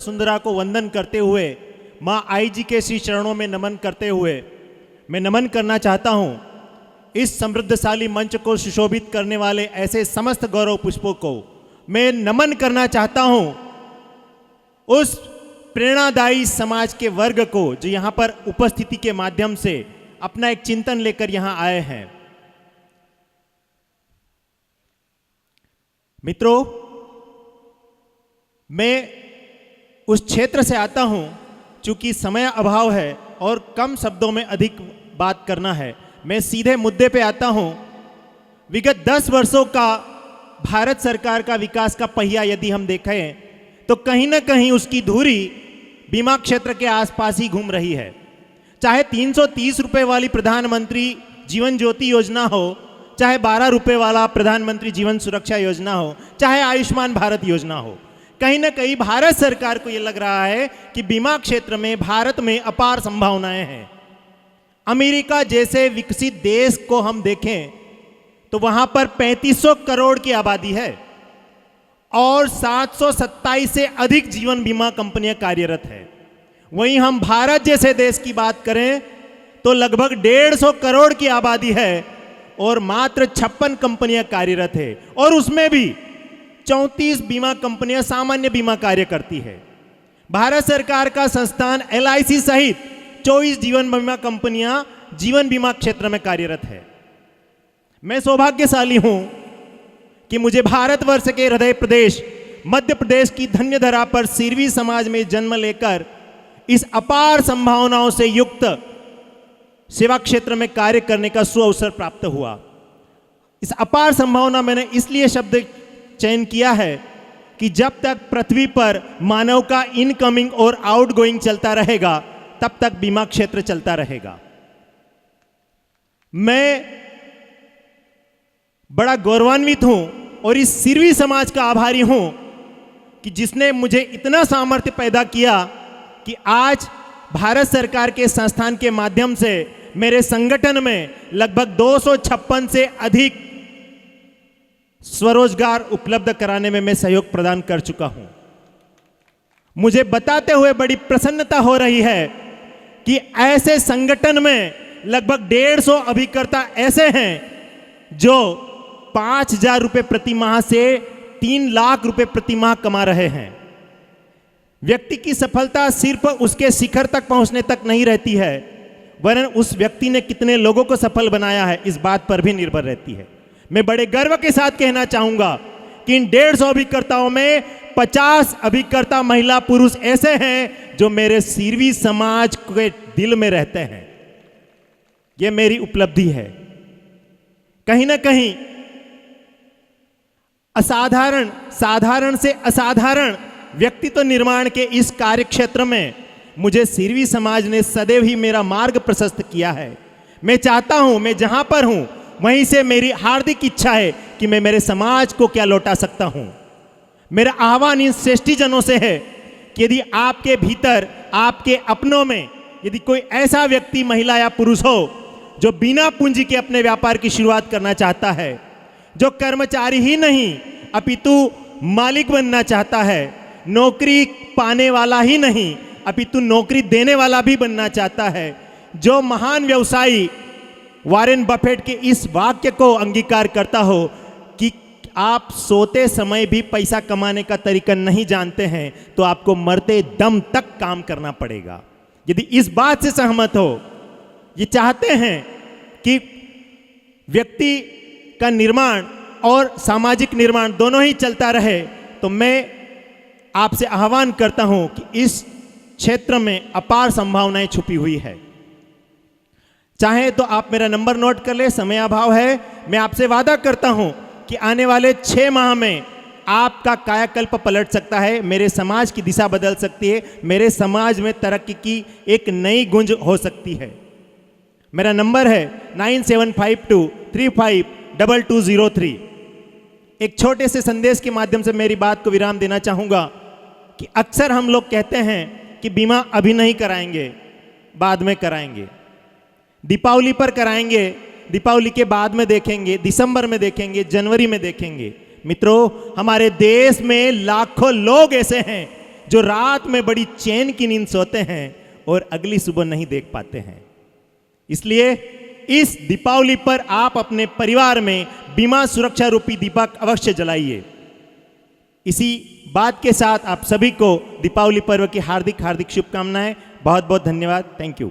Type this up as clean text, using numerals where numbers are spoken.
सुंदरा को वंदन करते हुए, मां आई जी के श्री चरणों में नमन करते हुए मैं नमन करना चाहता हूं इस समृद्धशाली मंच को सुशोभित करने वाले ऐसे समस्त गौरव पुष्पों को। मैं नमन करना चाहता हूं उस प्रेरणादायी समाज के वर्ग को जो यहां पर उपस्थिति के माध्यम से अपना एक चिंतन लेकर यहां आए हैं। मित्रों, मैं उस क्षेत्र से आता हूं, चूंकि समय अभाव है और कम शब्दों में अधिक बात करना है, मैं सीधे मुद्दे पे आता हूं। विगत 10 वर्षों का भारत सरकार का विकास का पहिया यदि हम देखें तो कहीं ना कहीं उसकी धुरी बीमा क्षेत्र के आसपास ही घूम रही है। चाहे 330 रुपए वाली प्रधानमंत्री जीवन ज्योति योजना हो, चाहे 12 रुपए वाला प्रधानमंत्री जीवन सुरक्षा योजना हो, चाहे आयुष्मान भारत योजना हो, कहीं ना कहीं भारत सरकार को यह लग रहा है कि बीमा क्षेत्र में भारत में अपार संभावनाएं हैं। अमेरिका जैसे विकसित देश को हम देखें तो वहां पर 3500 करोड़ की आबादी है और 727 से अधिक जीवन बीमा कंपनियां कार्यरत है। वहीं हम भारत जैसे देश की बात करें तो लगभग 150 करोड़ की आबादी है और मात्र 56 कंपनियां कार्यरत है और उसमें भी 34 बीमा कंपनियां सामान्य बीमा कार्य करती है। भारत सरकार का संस्थान LIC सहित 24 जीवन बीमा कंपनियां जीवन बीमा क्षेत्र में कार्यरत है। मैं सौभाग्यशाली हूं कि मुझे भारतवर्ष के हृदय प्रदेश मध्य प्रदेश की धन्य धरा पर सिरवी समाज में जन्म लेकर इस अपार संभावनाओं से युक्त सेवा क्षेत्र में कार्य करने का सुअवसर प्राप्त हुआ। इस अपार संभावना मैंने इसलिए शब्द चयन किया है कि जब तक पृथ्वी पर मानव का इनकमिंग और आउटगोइंग चलता रहेगा तब तक बीमा क्षेत्र चलता रहेगा। मैं बड़ा गौरवान्वित हूं और इस सिरवी समाज का आभारी हूं कि जिसने मुझे इतना सामर्थ्य पैदा किया कि आज भारत सरकार के संस्थान के माध्यम से मेरे संगठन में लगभग 256 से अधिक स्वरोजगार उपलब्ध कराने में मैं सहयोग प्रदान कर चुका हूं। मुझे बताते हुए बड़ी प्रसन्नता हो रही है कि ऐसे संगठन में लगभग 150 अभिकर्ता ऐसे हैं जो 5,000 रुपए प्रति माह से 3 लाख रुपए प्रति माह कमा रहे हैं। व्यक्ति की सफलता सिर्फ उसके शिखर तक पहुंचने तक नहीं रहती है, वरन उस व्यक्ति ने कितने लोगों को सफल बनाया है इस बात पर भी निर्भर रहती है। मैं बड़े गर्व के साथ कहना चाहूंगा कि इन 150 अभिकर्ताओं में 50 अभिकर्ता महिला पुरुष ऐसे हैं जो मेरे सिरवी समाज के दिल में रहते हैं। यह मेरी उपलब्धि है। कहीं ना कहीं असाधारण, साधारण से असाधारण व्यक्तित्व निर्माण के इस कार्य क्षेत्र में मुझे सिरवी समाज ने सदैव ही मेरा मार्ग प्रशस्त किया है। मैं चाहता हूं, मैं जहां पर हूं वहीं से मेरी हार्दिक इच्छा है कि मैं मेरे समाज को क्या लौटा सकता हूं। मेरा आह्वान इन श्रेष्ठीजनों से है कि यदि आपके भीतर, आपके अपनों में यदि कोई ऐसा व्यक्ति, महिला या पुरुष हो जो बिना पूंजी के अपने व्यापार की शुरुआत करना चाहता है, जो कर्मचारी ही नहीं अपितु मालिक बनना चाहता है, नौकरी पाने वाला ही नहीं अपितु नौकरी देने वाला भी बनना चाहता है, जो महान व्यवसायी वॉरेन बफेट के इस वाक्य को अंगीकार करता हो कि आप सोते समय भी पैसा कमाने का तरीका नहीं जानते हैं तो आपको मरते दम तक काम करना पड़ेगा। यदि इस बात से सहमत हो, ये चाहते हैं कि व्यक्ति का निर्माण और सामाजिक निर्माण दोनों ही चलता रहे, तो मैं आपसे आह्वान करता हूं कि इस क्षेत्र में अपार संभावनाएं छुपी हुई है। चाहे तो आप मेरा नंबर नोट कर ले, समय अभाव है। मैं आपसे वादा करता हूं कि आने वाले 6 माह में आपका कायाकल्प पलट सकता है, मेरे समाज की दिशा बदल सकती है, मेरे समाज में तरक्की की एक नई गुंज हो सकती है। मेरा नंबर है 9752352203। एक छोटे से संदेश के माध्यम से मेरी बात को विराम देना चाहूंगा कि अक्सर हम लोग कहते हैं कि बीमा अभी नहीं कराएंगे, बाद में कराएंगे, दीपावली पर कराएंगे, दीपावली के बाद में देखेंगे, दिसंबर में देखेंगे, जनवरी में देखेंगे। मित्रों, हमारे देश में लाखों लोग ऐसे हैं जो रात में बड़ी चैन की नींद सोते हैं और अगली सुबह नहीं देख पाते हैं। इसलिए इस दीपावली पर आप अपने परिवार में बीमा सुरक्षा रूपी दीपक अवश्य जलाइए। इसी बात के साथ आप सभी को दीपावली पर्व की हार्दिक हार्दिक शुभकामनाएं। बहुत बहुत धन्यवाद। Thank you.